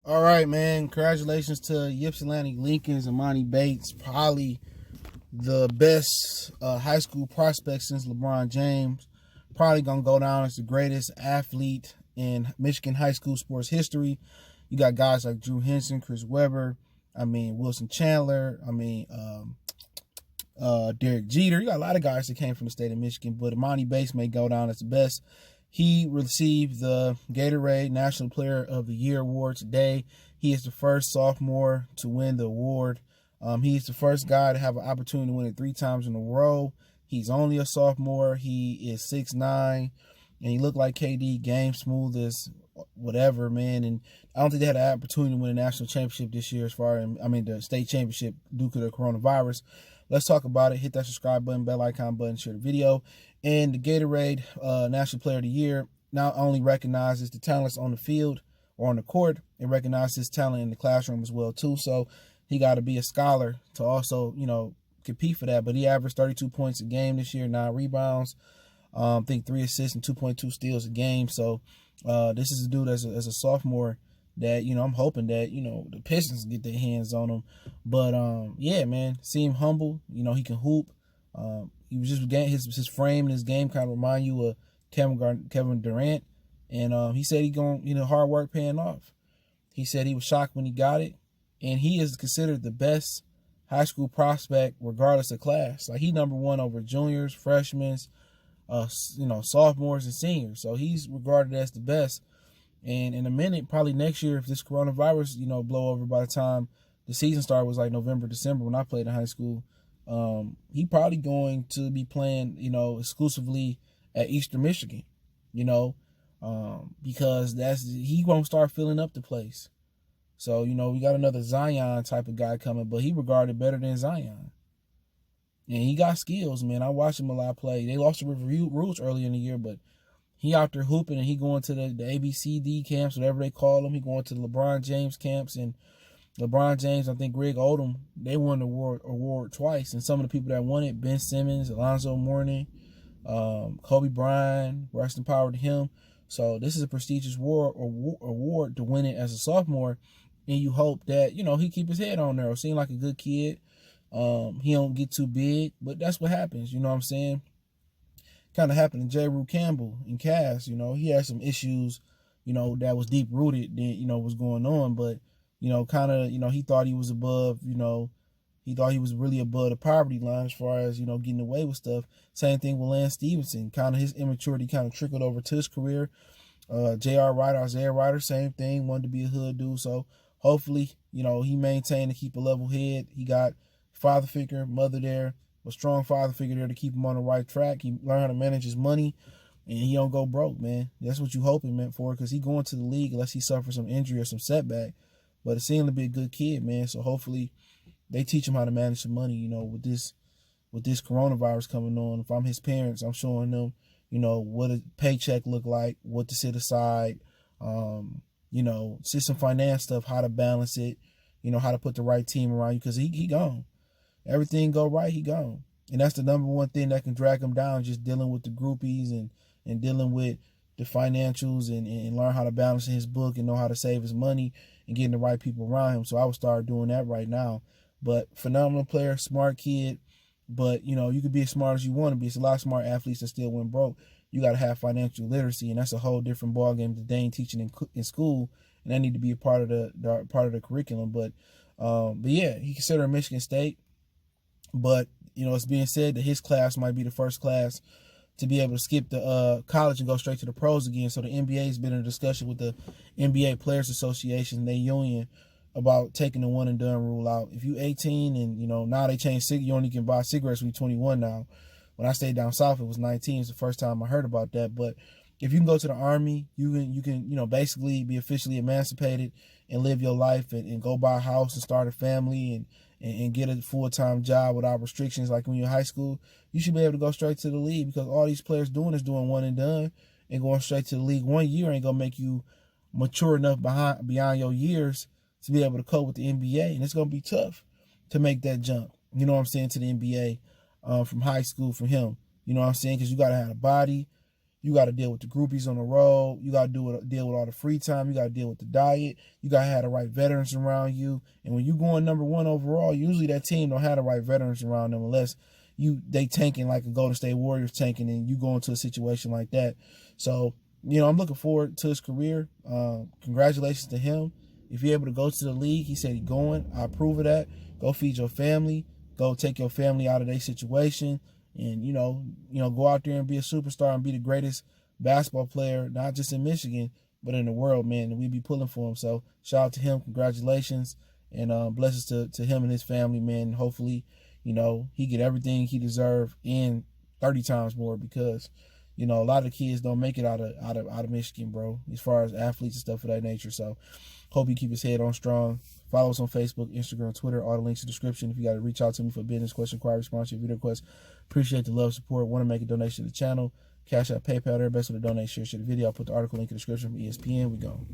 All right, man. Congratulations to Ypsilanti Lincoln's Emoni Bates, probably the best high school prospect since LeBron James. Probably gonna go down as the greatest athlete in Michigan high school sports history. You got guys like Drew Henson, Chris Webber, Wilson Chandler, Derek Jeter. You got a lot of guys that came from the state of Michigan, but Emoni Bates may go down as the best. He received the Gatorade National Player of the Year award today. He is the first sophomore to win the award. He's the first guy to have an opportunity to win it 3 times in a row. He's only a sophomore. He is 6'9", and he looked like KD, game smooth as whatever, man. And I don't think they had an opportunity to win a national championship this year the state championship due to the coronavirus. Let's talk about it. Hit that subscribe button, bell icon button, share the video. And the Gatorade National Player of the Year not only recognizes the talents on the field or on the court, it recognizes his talent in the classroom as well, too. So he got to be a scholar to also, compete for that. But he averaged 32 points a game this year, 9 rebounds, I think 3 assists and 2.2 steals a game. So this is a dude as a sophomore that, I'm hoping that, the Pistons get their hands on him. But, yeah, man, see him humble. He can hoop. He was just his frame and his game kind of remind you of Kevin Durant. And he said he going, hard work paying off. He said he was shocked when he got it. And he is considered the best high school prospect regardless of class. Like, he number 1 over juniors, freshmen, sophomores and seniors. So he's regarded as the best. And in a minute, probably next year, if this coronavirus, blow over by the time the season started, was like November, December when I played in high school, he probably going to be playing, exclusively at Eastern Michigan, because he won't start filling up the place. So, we got another Zion type of guy coming, but he regarded better than Zion. And he got skills, man. I watched him a lot play. They lost the Roots early in the year, but he out there hooping, and he going to the ABCD camps, whatever they call them. He going to the LeBron James camps, and LeBron James, I think Greg Odom, they won the award twice. And some of the people that won it, Ben Simmons, Alonzo Mourning, Kobe Bryant, rest in power to him. So this is a prestigious award to win it as a sophomore. And you hope that, he keep his head on there. Or seem like a good kid. He don't get too big, but that's what happens. You know what I'm saying? Kind of happened to J. Rue Campbell in Cass. He had some issues, that was deep rooted than, was going on. But, he thought he was above, he thought he was really above the poverty line as far as, getting away with stuff. Same thing with Lance Stevenson. Kind of his immaturity kind of trickled over to his career. J.R. Ryder, Isaiah Ryder, same thing, wanted to be a hood dude. So hopefully, he maintained to keep a level head. He got father figure, mother there, a strong father figure there to keep him on the right track. He learned how to manage his money, and he don't go broke, man. That's what you hoping, man, for, because he going to the league unless he suffers some injury or some setback. But it seemed to be a good kid, man. So hopefully they teach him how to manage some money, with this coronavirus coming on. If I'm his parents, I'm showing them, what a paycheck look like, what to set aside, see some finance stuff, how to balance it, how to put the right team around you, because he gone. Everything go right, he gone. And that's the number one thing that can drag him down, just dealing with the groupies and dealing with the financials and learn how to balance in his book and know how to save his money and getting the right people around him. So I would start doing that right now. But phenomenal player, smart kid. But, you could be as smart as you want to be. It's a lot of smart athletes that still went broke. You got to have financial literacy, and that's a whole different ballgame that they ain't teaching in school, and that need to be a part of the curriculum. But yeah, he considered Michigan State. But, it's being said that his class might be the first class to be able to skip the college and go straight to the pros again. So the NBA has been in a discussion with the NBA Players Association and their union about taking the one and done rule out. If you 18 and, now they changed, you only can buy cigarettes when you're 21 now. When I stayed down south, it was 19. It's the first time I heard about that. But if you can go to the Army, you can basically be officially emancipated and live your life and go buy a house and start a family and get a full-time job without restrictions like when you're in high school. You should be able to go straight to the league, because all these players doing is doing one and done, and going straight to the league 1 year ain't going to make you mature enough beyond your years to be able to cope with the NBA. And it's going to be tough to make that jump, to the NBA from high school for him. You know what I'm saying? Because you got to have a body. You got to deal with the groupies on the road. You got to deal with all the free time. You got to deal with the diet. You got to have the right veterans around you. And when you going number 1 overall, usually that team don't have the right veterans around them unless they tanking like a Golden State Warriors tanking, and you go into a situation like that. So, I'm looking forward to his career. Congratulations to him. If you're able to go to the league, he said he's going. I approve of that. Go feed your family. Go take your family out of their situation. And, go out there and be a superstar and be the greatest basketball player, not just in Michigan, but in the world, man. And we be pulling for him. So shout out to him. Congratulations. And blessings to him and his family, man. Hopefully, he get everything he deserves and 30 times more, because, a lot of the kids don't make it out of Michigan, bro, as far as athletes and stuff of that nature. So hope he keep his head on strong. Follow us on Facebook, Instagram, Twitter. All the links in the description. If you got to reach out to me for business question, inquiry, sponsorship, video request, appreciate the love, support. Want to make a donation to the channel? Cash App, PayPal, they're best with a donate, share the video. I'll put the article link in the description from ESPN. We go.